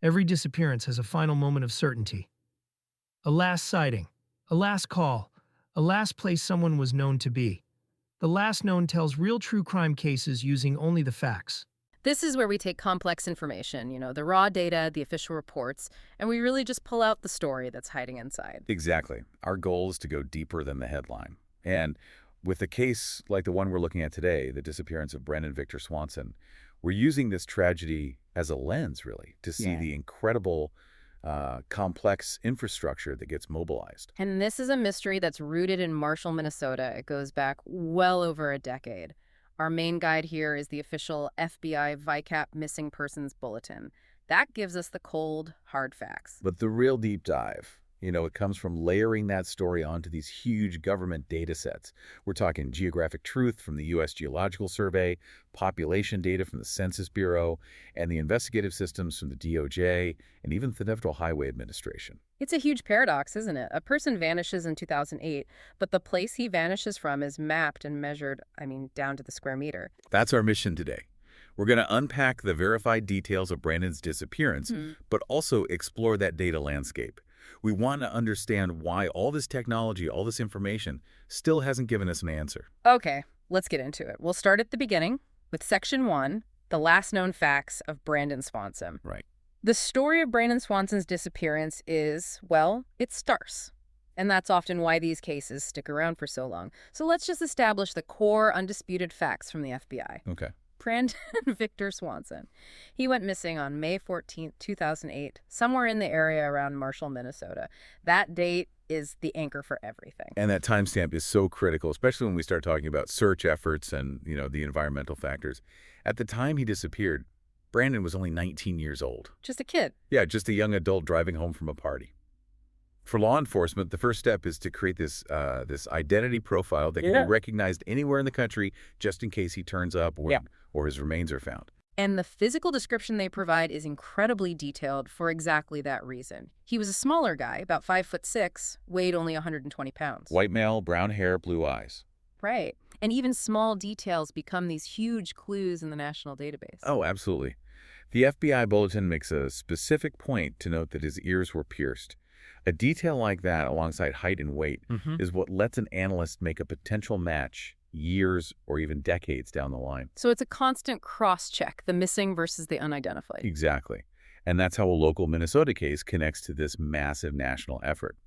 Every disappearance has a final moment of certainty. A last sighting, a last call, a last place someone was known to be. The last known tells real true crime cases using only the facts. This is where we take complex information, the raw data, the official reports, and we really just pull out the story that's hiding inside. Exactly. Our goal is to go deeper than the headline. And with a case like the one we're looking at today, the disappearance of Brandon Victor Swanson, we're using this tragedy as a lens, really, to see the incredible, complex infrastructure that gets mobilized. And this is a mystery that's rooted in Marshall, Minnesota. It goes back well over a decade. Our main guide here is the official FBI VICAP Missing Persons Bulletin. That gives us the cold, hard facts. But the real deep dive, it comes from layering that story onto these huge government data sets. We're talking geographic truth from the U.S. Geological Survey, population data from the Census Bureau, and the investigative systems from the DOJ, and even the Federal Highway Administration. It's a huge paradox, isn't it? A person vanishes in 2008, but the place he vanishes from is mapped and measured, down to the square meter. That's our mission today. We're going to unpack the verified details of Brandon's disappearance, but also explore that data landscape. We want to understand why all this technology, all this information, still hasn't given us an answer. Okay, let's get into it. We'll start at the beginning with Section 1, the last known facts of Brandon Swanson. Right. The story of Brandon Swanson's disappearance is, it's sparse. And that's often why these cases stick around for so long. So let's just establish the core undisputed facts from the FBI. Okay. Brandon Victor Swanson. He went missing on May 14th, 2008, somewhere in the area around Marshall, Minnesota. That date is the anchor for everything. And that timestamp is so critical, especially when we start talking about search efforts and, the environmental factors. At the time he disappeared, Brandon was only 19 years old. Just a kid. Yeah, just a young adult driving home from a party. For law enforcement, the first step is to create this identity profile that can be recognized anywhere in the country just in case he turns up or his remains are found. And the physical description they provide is incredibly detailed for exactly that reason. He was a smaller guy, about 5'6", weighed only 120 pounds. White male, brown hair, blue eyes. Right. And even small details become these huge clues in the national database. Oh, absolutely. The FBI bulletin makes a specific point to note that his ears were pierced. A detail like that, alongside height and weight, is what lets an analyst make a potential match years or even decades down the line. So it's a constant cross-check, the missing versus the unidentified. Exactly. And that's how a local Minnesota case connects to this massive national effort.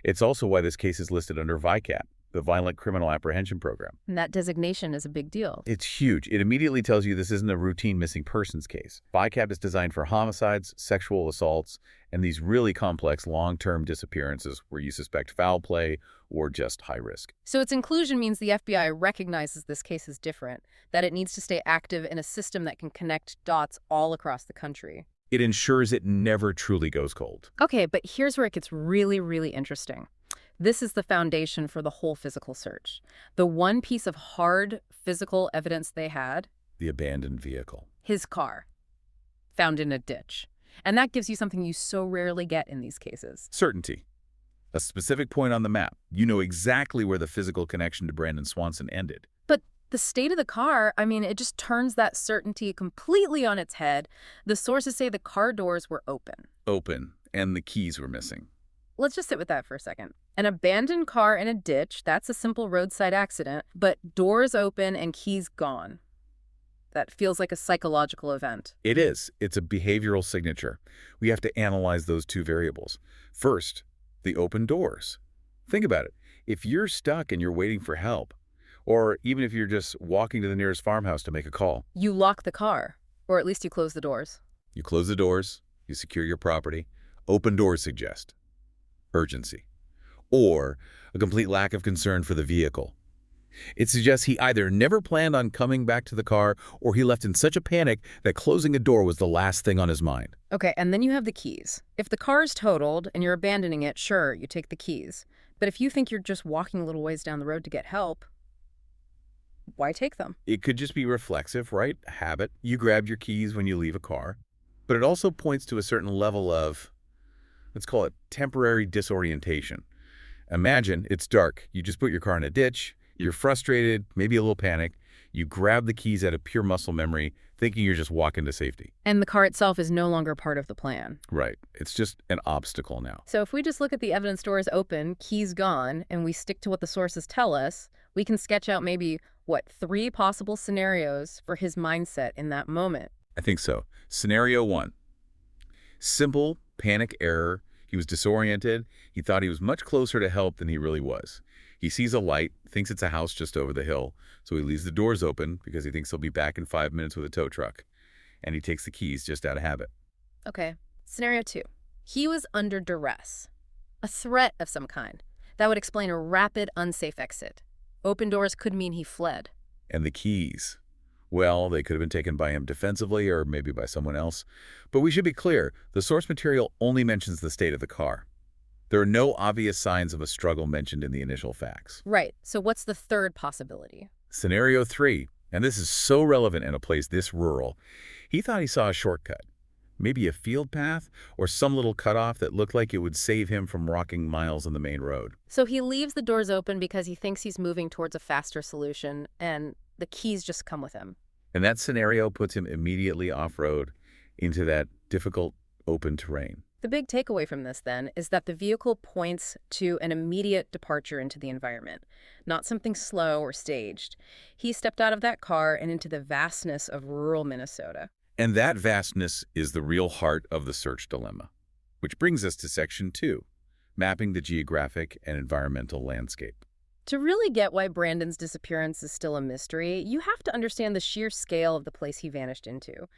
It's also why this case is listed under VICAP, the Violent Criminal Apprehension Program. And that designation is a big deal. It's huge. It immediately tells you this isn't a routine missing persons case. VICAP is designed for homicides, sexual assaults, and these really complex long-term disappearances where you suspect foul play or just high risk. So its inclusion means the FBI recognizes this case is different, that it needs to stay active in a system that can connect dots all across the country. It ensures it never truly goes cold. Okay, but here's where it gets really, really interesting. This is the foundation for the whole physical search. The one piece of hard physical evidence they had, The abandoned vehicle. his car, found in a ditch. And that gives you something you so rarely get in these cases. Certainty. A specific point on the map. You know exactly where the physical connection to Brandon Swanson ended. But the state of the car, it just turns that certainty completely on its head. The sources say the car doors were open. Open, and the keys were missing. Let's just sit with that for a second. An abandoned car in a ditch, that's a simple roadside accident, but doors open and keys gone. That feels like a psychological event. It is. It's a behavioral signature. We have to analyze those two variables. First, the open doors. Think about it. If you're stuck and you're waiting for help, or even if you're just walking to the nearest farmhouse to make a call. You lock the car, or at least you close the doors. You close the doors, you secure your property. Open doors suggest urgency, or a complete lack of concern for the vehicle. It suggests he either never planned on coming back to the car, or he left in such a panic that closing a door was the last thing on his mind. Okay, and then you have the keys. If the car is totaled and you're abandoning it, sure, you take the keys. But if you think you're just walking a little ways down the road to get help, why take them? It could just be reflexive, right? Habit. You grab your keys when you leave a car. But it also points to a certain level of, let's call it temporary disorientation. Imagine it's dark. You just put your car in a ditch. You're frustrated, maybe a little panicked. You grab the keys out of pure muscle memory, thinking you're just walking to safety. And the car itself is no longer part of the plan. Right. It's just an obstacle now. So if we just look at the evidence doors open, keys gone, and we stick to what the sources tell us, we can sketch out maybe, 3 possible scenarios for his mindset in that moment. I think so. Scenario 1. Simple panic error. He was disoriented. He thought he was much closer to help than he really was. He sees a light, thinks it's a house just over the hill, so he leaves the doors open because he thinks he'll be back in 5 minutes with a tow truck. And he takes the keys just out of habit. Okay. Scenario 2. He was under duress. A threat of some kind. That would explain a rapid, unsafe exit. Open doors could mean he fled. And the keys. Well, they could have been taken by him defensively or maybe by someone else. But we should be clear, the source material only mentions the state of the car. There are no obvious signs of a struggle mentioned in the initial facts. Right. So what's the third possibility? Scenario 3, and this is so relevant in a place this rural. He thought he saw a shortcut, maybe a field path or some little cutoff that looked like it would save him from walking miles on the main road. So he leaves the doors open because he thinks he's moving towards a faster solution, and the keys just come with him. And that scenario puts him immediately off-road into that difficult open terrain. The big takeaway from this, then, is that the vehicle points to an immediate departure into the environment, not something slow or staged. He stepped out of that car and into the vastness of rural Minnesota. And that vastness is the real heart of the search dilemma. Which brings us to Section 2, mapping the geographic and environmental landscape. To really get why Brandon's disappearance is still a mystery, you have to understand the sheer scale of the place he vanished into.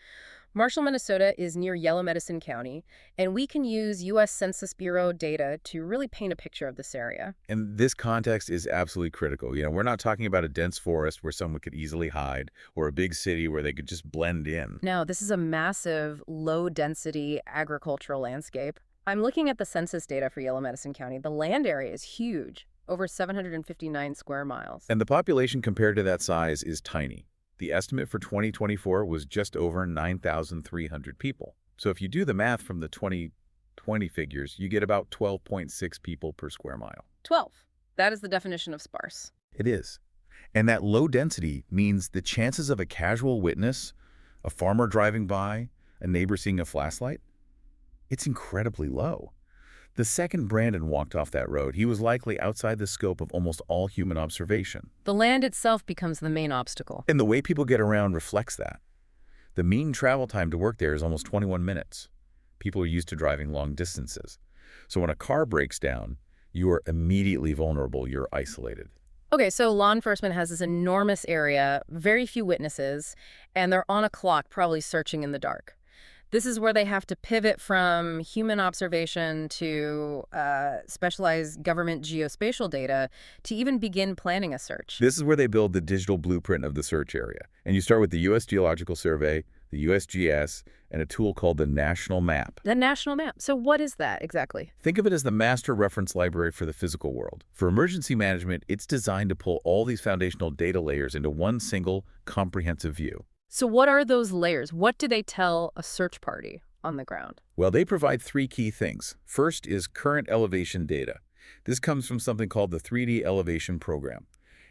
Marshall, Minnesota is near Yellow Medicine County, and we can use U.S. Census Bureau data to really paint a picture of this area. And this context is absolutely critical. We're not talking about a dense forest where someone could easily hide or a big city where they could just blend in. No, this is a massive, low-density agricultural landscape. I'm looking at the census data for Yellow Medicine County. The land area is huge, over 759 square miles. And the population compared to that size is tiny. The estimate for 2024 was just over 9,300 people. So if you do the math from the 2020 figures, you get about 12.6 people per square mile. 12. That is the definition of sparse. It is. And that low density means the chances of a casual witness, a farmer driving by, a neighbor seeing a flashlight, it's incredibly low. The second Brandon walked off that road, he was likely outside the scope of almost all human observation. The land itself becomes the main obstacle. And the way people get around reflects that. The mean travel time to work there is almost 21 minutes. People are used to driving long distances. So when a car breaks down, you are immediately vulnerable. You're isolated. Okay, so law enforcement has this enormous area, very few witnesses, and they're on a clock probably searching in the dark. This is where they have to pivot from human observation to specialized government geospatial data to even begin planning a search. This is where they build the digital blueprint of the search area. And you start with the U.S. Geological Survey, the USGS, and a tool called the National Map. The National Map. So what is that exactly? Think of it as the master reference library for the physical world. For emergency management, it's designed to pull all these foundational data layers into one single comprehensive view. So what are those layers? What do they tell a search party on the ground? Well, they provide 3 key things. First is current elevation data. This comes from something called the 3D elevation program.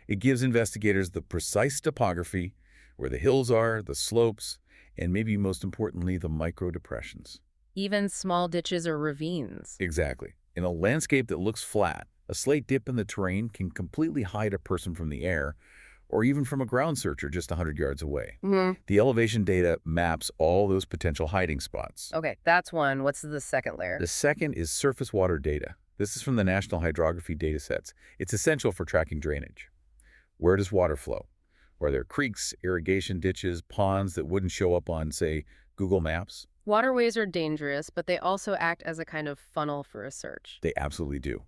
It gives investigators the precise topography, where the hills are, the slopes, and maybe most importantly, the micro-depressions. Even small ditches or ravines. Exactly. In a landscape that looks flat, a slight dip in the terrain can completely hide a person from the air, or even from a ground searcher just 100 yards away. The elevation data maps all those potential hiding spots. Okay, that's one. What's the second layer? The second is surface water data. This is from the National Hydrography datasets. It's essential for tracking drainage. Where does water flow? Are there creeks, irrigation ditches, ponds that wouldn't show up on, say, Google Maps? Waterways are dangerous, but they also act as a kind of funnel for a search. They absolutely do.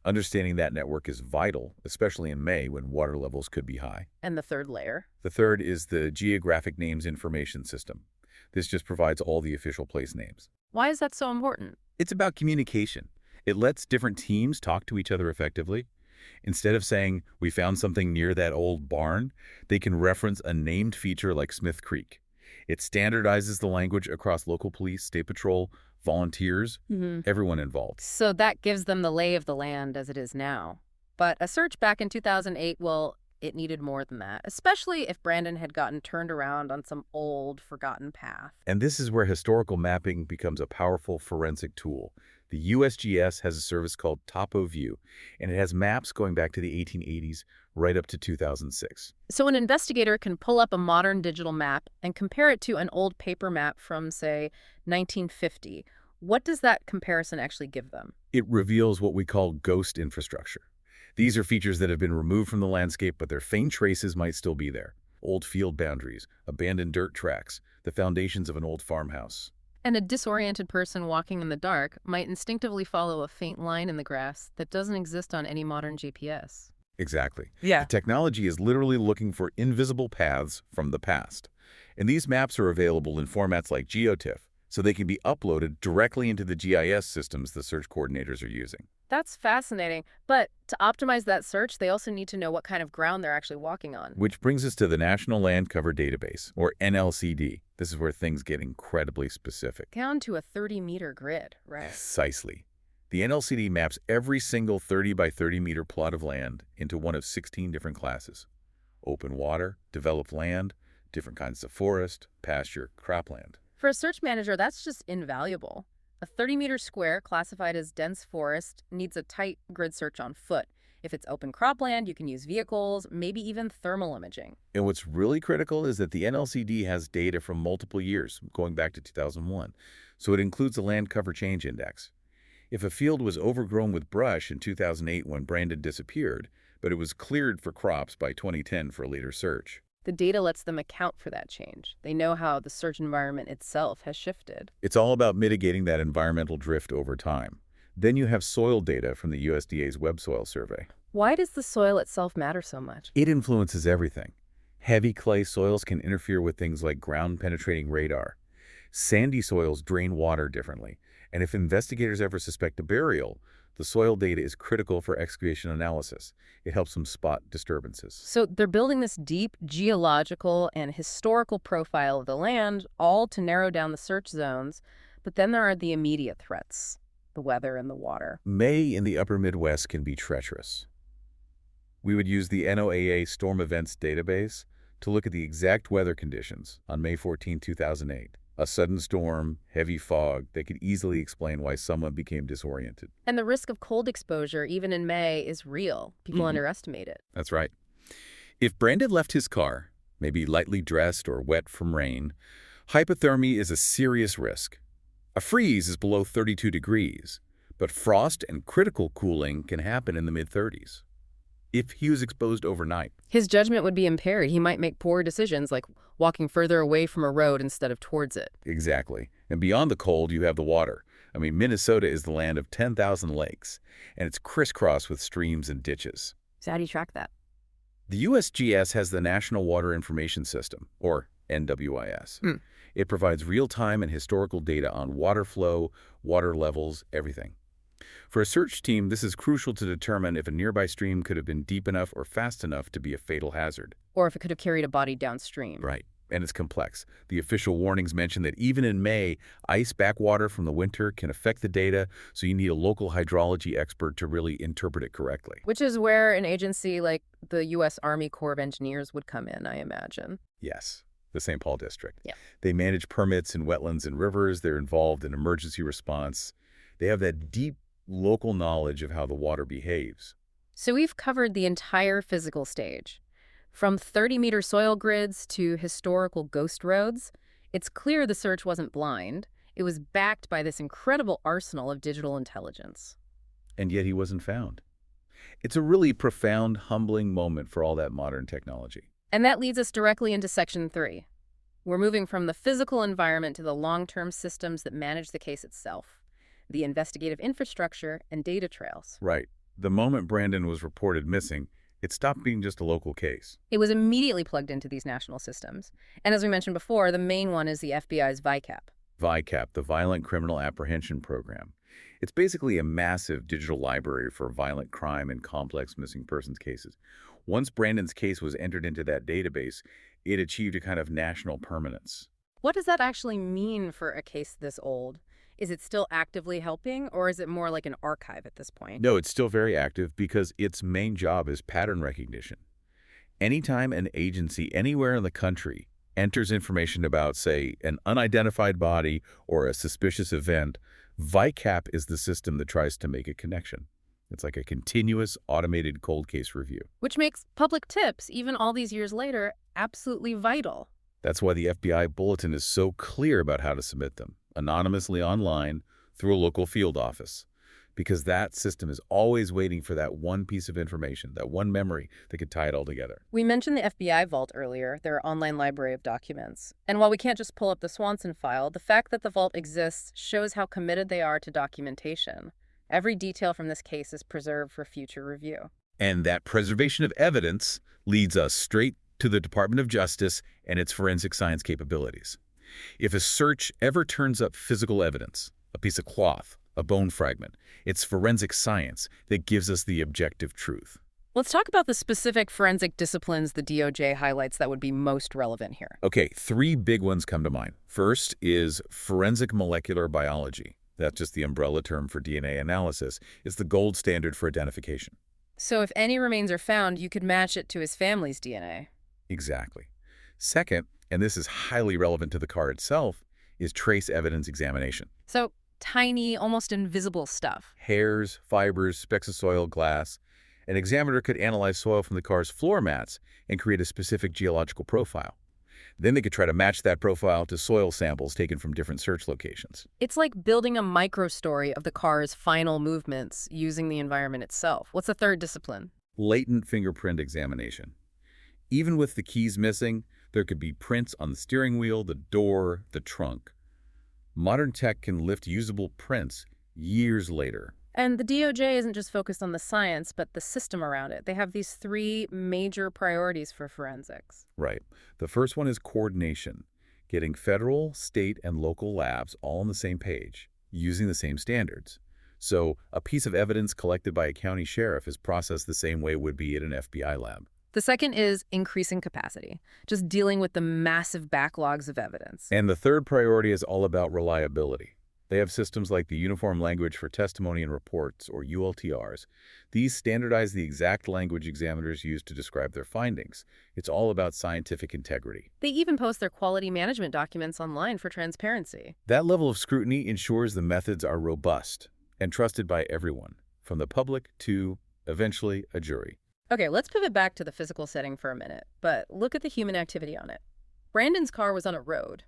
Understanding that network is vital, especially in May when water levels could be high. And the third layer? The third is the Geographic Names Information System. This just provides all the official place names. Why is that so important? It's about communication. It lets different teams talk to each other effectively. Instead of saying, we found something near that old barn, they can reference a named feature like Smith Creek. It standardizes the language across local police, state patrol, volunteers, everyone involved. So that gives them the lay of the land as it is now. But a search back in 2008, well, it needed more than that, especially if Brandon had gotten turned around on some old, forgotten path. And this is where historical mapping becomes a powerful forensic tool. The USGS has a service called TopoView, and it has maps going back to the 1880s right up to 2006. So an investigator can pull up a modern digital map and compare it to an old paper map from, say, 1950. What does that comparison actually give them? It reveals what we call ghost infrastructure. These are features that have been removed from the landscape, but their faint traces might still be there. Old field boundaries, abandoned dirt tracks, the foundations of an old farmhouse. And a disoriented person walking in the dark might instinctively follow a faint line in the grass that doesn't exist on any modern GPS. Exactly. Yeah. The technology is literally looking for invisible paths from the past. And these maps are available in formats like GeoTIFF, so they can be uploaded directly into the GIS systems the search coordinators are using. That's fascinating. But to optimize that search, they also need to know what kind of ground they're actually walking on. Which brings us to the National Land Cover Database, or NLCD. This is where things get incredibly specific. Down to a 30-meter grid, right? Precisely. The NLCD maps every single 30 by 30 meter plot of land into one of 16 different classes. Open water, developed land, different kinds of forest, pasture, cropland. For a search manager, that's just invaluable. A 30-meter square classified as dense forest needs a tight grid search on foot. If it's open cropland, you can use vehicles, maybe even thermal imaging. And what's really critical is that the NLCD has data from multiple years, going back to 2001, so it includes the Land Cover Change Index. If a field was overgrown with brush in 2008 when Brandon disappeared, but it was cleared for crops by 2010 for a later search. The data lets them account for that change. They know how the search environment itself has shifted. It's all about mitigating that environmental drift over time. Then you have soil data from the USDA's Web Soil Survey. Why does the soil itself matter so much? It influences everything. Heavy clay soils can interfere with things like ground-penetrating radar. Sandy soils drain water differently. And if investigators ever suspect a burial, the soil data is critical for excavation analysis. It helps them spot disturbances. So they're building this deep geological and historical profile of the land, all to narrow down the search zones. But then there are the immediate threats, the weather and the water. May in the upper Midwest can be treacherous. We would use the NOAA Storm Events database to look at the exact weather conditions on May 14, 2008. A sudden storm, heavy fog, that could easily explain why someone became disoriented. And the risk of cold exposure, even in May, is real. People underestimate it. That's right. If Brandon left his car, maybe lightly dressed or wet from rain, hypothermia is a serious risk. A freeze is below 32 degrees, but frost and critical cooling can happen in the mid-30s. If he was exposed overnight. His judgment would be impaired. He might make poor decisions, like walking further away from a road instead of towards it. Exactly. And beyond the cold, you have the water. I mean, Minnesota is the land of 10,000 lakes, and it's crisscrossed with streams and ditches. So how do you track that? The USGS has the National Water Information System, or NWIS. It provides real-time and historical data on water flow, water levels, everything. For a search team, this is crucial to determine if a nearby stream could have been deep enough or fast enough to be a fatal hazard. Or if it could have carried a body downstream. Right. And it's complex. The official warnings mention that even in May, ice backwater from the winter can affect the data, so you need a local hydrology expert to really interpret it correctly. Which is where an agency like the U.S. Army Corps of Engineers would come in, I imagine. Yes, the St. Paul district. Yeah. They manage permits in wetlands and rivers. They're involved in emergency response. They have that deep local knowledge of how the water behaves. So we've covered the entire physical stage. From 30-meter soil grids to historical ghost roads, it's clear the search wasn't blind. It was backed by this incredible arsenal of digital intelligence. And yet he wasn't found. It's a really profound, humbling moment for all that modern technology. And that leads us directly into Section 3. We're moving from the physical environment to the long-term systems that manage the case itself. The investigative infrastructure and data trails. Right. The moment Brandon was reported missing, it stopped being just a local case. It was immediately plugged into these national systems. And as we mentioned before, the main one is the FBI's VICAP. VICAP, the Violent Criminal Apprehension Program. It's basically a massive digital library for violent crime and complex missing persons cases. Once Brandon's case was entered into that database, it achieved a kind of national permanence. What does that actually mean for a case this old? Is it still actively helping, or is it more like an archive at this point? No, it's still very active because its main job is pattern recognition. Anytime an agency anywhere in the country enters information about, say, an unidentified body or a suspicious event, VICAP is the system that tries to make a connection. It's like a continuous automated cold case review. Which makes public tips, even all these years later, absolutely vital. That's why the FBI bulletin is so clear about how to submit them, anonymously online through a local field office. Because that system is always waiting for that one piece of information, that one memory that could tie it all together. We mentioned the FBI Vault earlier, their online library of documents. And while we can't just pull up the Swanson file, the fact that the vault exists shows how committed they are to documentation. Every detail from this case is preserved for future review. And that preservation of evidence leads us straight to the Department of Justice and its forensic science capabilities. If a search ever turns up physical evidence, a piece of cloth, a bone fragment, it's forensic science that gives us the objective truth. Let's talk about the specific forensic disciplines the DOJ highlights that would be most relevant here. Okay, 3 big ones come to mind. First is forensic molecular biology. That's just the umbrella term for DNA analysis. It's the gold standard for identification. So if any remains are found, you could match it to his family's DNA. Exactly. Second, and this is highly relevant to the car itself, is trace evidence examination. So tiny, almost invisible stuff. Hairs, fibers, specks of soil, glass. An examiner could analyze soil from the car's floor mats and create a specific geological profile. Then they could try to match that profile to soil samples taken from different search locations. It's like building a microstory of the car's final movements using the environment itself. What's the third discipline? Latent fingerprint examination. Even with the keys missing, there could be prints on the steering wheel, the door, the trunk. Modern tech can lift usable prints years later. And the DOJ isn't just focused on the science, but the system around it. They have these 3 major priorities for forensics. Right. The first one is coordination, getting federal, state, and local labs all on the same page, using the same standards. So a piece of evidence collected by a county sheriff is processed the same way it would be at an FBI lab. The second is increasing capacity, just dealing with the massive backlogs of evidence. And the third priority is all about reliability. They have systems like the Uniform Language for Testimony and Reports, or ULTRs. These standardize the exact language examiners use to describe their findings. It's all about scientific integrity. They even post their quality management documents online for transparency. That level of scrutiny ensures the methods are robust and trusted by everyone, from the public to, eventually, a jury. Okay, let's pivot back to the physical setting for a minute, but look at the human activity on it. Brandon's car was on a road.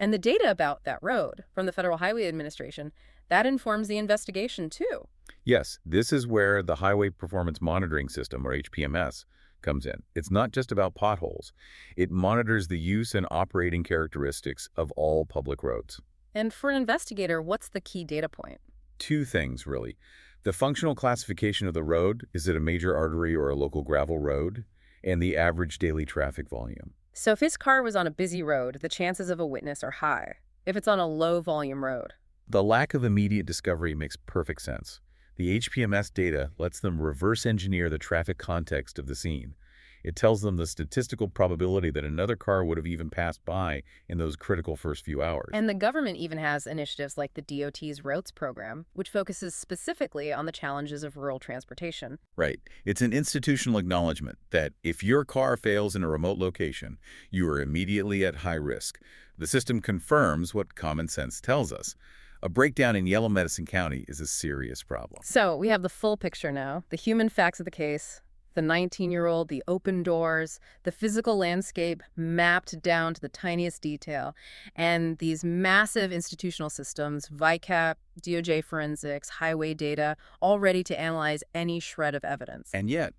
And the data about that road from the Federal Highway Administration, that informs the investigation too. Yes, this is where the Highway Performance Monitoring System, or HPMS, comes in. It's not just about potholes. It monitors the use and operating characteristics of all public roads. And for an investigator, what's the key data point? 2 things, really. The functional classification of the road, is it a major artery or a local gravel road? And the average daily traffic volume. So if his car was on a busy road, the chances of a witness are high. If it's on a low-volume road. The lack of immediate discovery makes perfect sense. The HPMS data lets them reverse engineer the traffic context of the scene. It tells them the statistical probability that another car would have even passed by in those critical first few hours. And the government even has initiatives like the DOT's Routes program, which focuses specifically on the challenges of rural transportation. Right. It's an institutional acknowledgement that if your car fails in a remote location, you are immediately at high risk. The system confirms what common sense tells us. A breakdown in Yellow Medicine County is a serious problem. So we have the full picture now, the human facts of the case, the 19-year-old, the open doors, the physical landscape mapped down to the tiniest detail, and these massive institutional systems, VICAP, DOJ forensics, highway data, all ready to analyze any shred of evidence. And yet,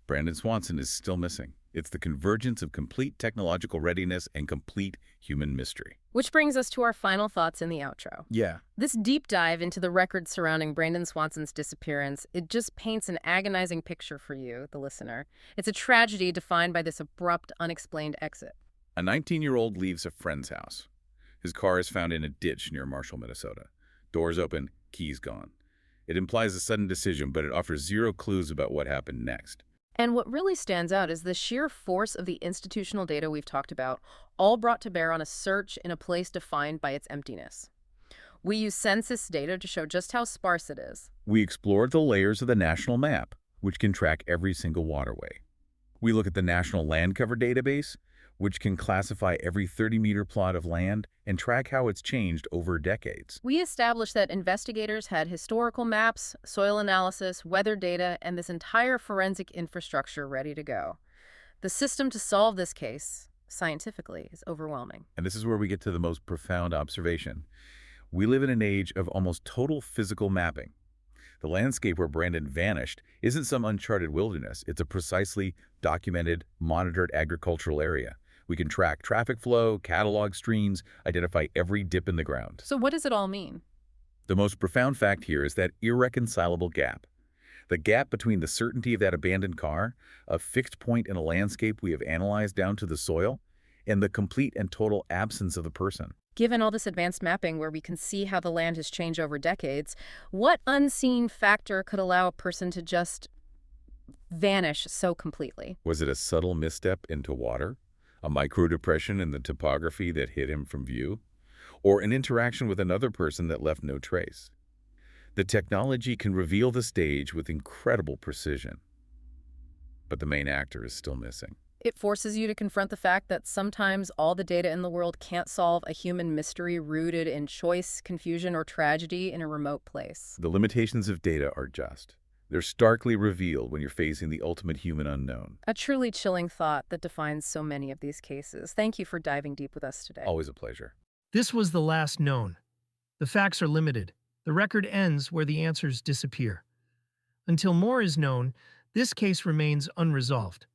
Brandon Swanson is still missing. It's the convergence of complete technological readiness and complete human mystery. Which brings us to our final thoughts in the outro. Yeah. This deep dive into the records surrounding Brandon Swanson's disappearance, it just paints an agonizing picture for you, the listener. It's a tragedy defined by this abrupt, unexplained exit. A 19-year-old leaves a friend's house. His car is found in a ditch near Marshall, Minnesota. Doors open, keys gone. It implies a sudden decision, but it offers 0 clues about what happened next. And what really stands out is the sheer force of the institutional data we've talked about, all brought to bear on a search in a place defined by its emptiness. We use census data to show just how sparse it is. We explored the layers of the national map, which can track every single waterway. We look at the National Land Cover Database, which can classify every 30-meter plot of land and track how it's changed over decades. We established that investigators had historical maps, soil analysis, weather data, and this entire forensic infrastructure ready to go. The system to solve this case, scientifically, is overwhelming. And this is where we get to the most profound observation. We live in an age of almost total physical mapping. The landscape where Brandon vanished isn't some uncharted wilderness. It's a precisely documented, monitored agricultural area. We can track traffic flow, catalog streams, identify every dip in the ground. So what does it all mean? The most profound fact here is that irreconcilable gap. The gap between the certainty of that abandoned car, a fixed point in a landscape we have analyzed down to the soil, and the complete and total absence of the person. Given all this advanced mapping where we can see how the land has changed over decades, what unseen factor could allow a person to just vanish so completely? Was it a subtle misstep into water? A microdepression in the topography that hid him from view? Or an interaction with another person that left no trace? The technology can reveal the stage with incredible precision, but the main actor is still missing. It forces you to confront the fact that sometimes all the data in the world can't solve a human mystery rooted in choice, confusion, or tragedy in a remote place. The limitations of data are just. They're starkly revealed when you're facing the ultimate human unknown. A truly chilling thought that defines so many of these cases. Thank you for diving deep with us today. Always a pleasure. This was the last known. The facts are limited. The record ends where the answers disappear. Until more is known, this case remains unresolved.